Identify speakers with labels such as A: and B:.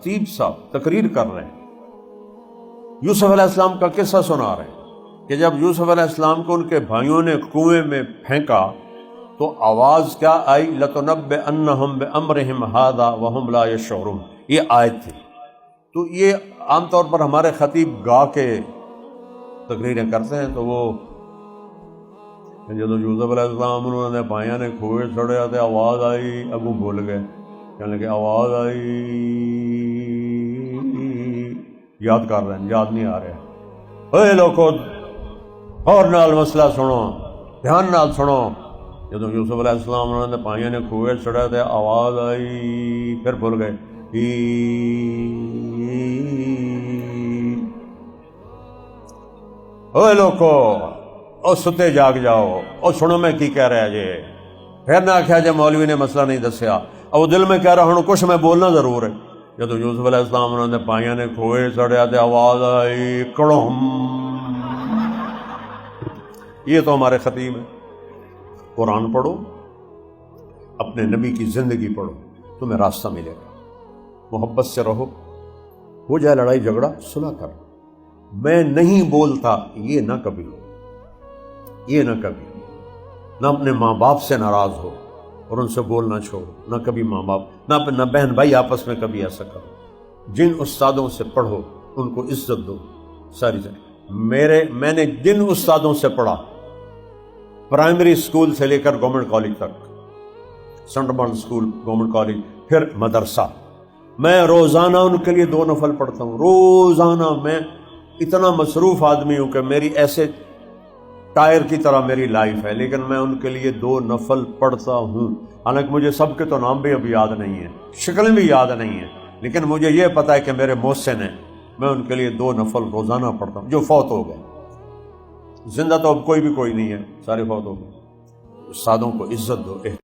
A: خطیب صاحب تقریر کر رہے ہیں، یوسف علیہ السلام کا قصہ سنا رہے ہیں کہ جب یوسف علیہ السلام کو ان کے بھائیوں نے کنویں میں پھینکا تو آواز کیا آئی، لَتُنَبِّئَنَّهُمْ بِأَمْرِهِمْ هَذَا وَهُمْ لَا يَشْعُرُونَ، یہ آیت تھی۔ تو یہ عام طور پر ہمارے خطیب گا کے تقریریں کرتے ہیں، تو وہ جب یوسف علیہ السلام انہوں نے بھائیوں نے کھوئے چڑھے تھے، آواز آئی، اگوں بھول گئے، کہنے لگے آواز آئی، یاد کر رہے ہیں، یاد نہیں آ رہا۔ اے لوگو اور نال مسئلہ سنو، دھیان نال سنو۔ جب یوسف علیہ السلام انہوں نے بھائیوں نے کھوئے چڑھے تھے، آواز آئی، پھر بھول گئے۔ اے لوگو او ستے جاگ جاؤ، او سنو میں کی کہہ رہا جے۔ پھر نہ آخیا جے مولوی نے مسئلہ نہیں دسیا، او دل میں کہہ رہا ہوں کچھ میں بولنا ضرور ہے۔ جب یوسف علیہ السلام انہوں نے بھائیوں نے کھوئے چڑھے تھے، آواز آئی، کڑم۔ یہ تو ہمارے خطیب ہیں۔ قرآن پڑھو، اپنے نبی کی زندگی پڑھو، تمہیں راستہ ملے گا۔ محبت سے رہو، ہو جائے لڑائی جھگڑا، صلح کر۔ میں نہیں بولتا، یہ نہ کبھی ہو، یہ نہ کبھی، نہ اپنے ماں باپ سے ناراض ہو اور ان سے بولنا چھوڑو، نہ کبھی ماں باپ نہ بہن بھائی آپس میں کبھی ایسا کرو۔ جن استادوں سے پڑھو ان کو عزت دو، ساری میں نے جن استادوں سے پڑھا، پرائمری سکول سے لے کر گورنمنٹ کالج تک، Saint Martin school, government college, پھر مدرسہ، میں روزانہ ان کے لیے 2 نفل پڑھتا ہوں۔ روزانہ میں اتنا مصروف آدمی ہوں کہ میری ایسے ٹائر کی طرح میری لائف ہے، لیکن میں ان کے لیے 2 نفل پڑھتا ہوں۔ حالانکہ مجھے سب کے تو نام بھی ابھی یاد نہیں ہیں، شکلیں بھی یاد نہیں ہیں، لیکن مجھے یہ پتا ہے کہ میرے محسن ہیں، میں ان کے لیے 2 نفل روزانہ پڑھتا ہوں، جو فوت ہو گئے۔ زندہ تو اب کوئی بھی کوئی نہیں ہے، سارے فوت ہو گئے۔ استادوں کو عزت دو۔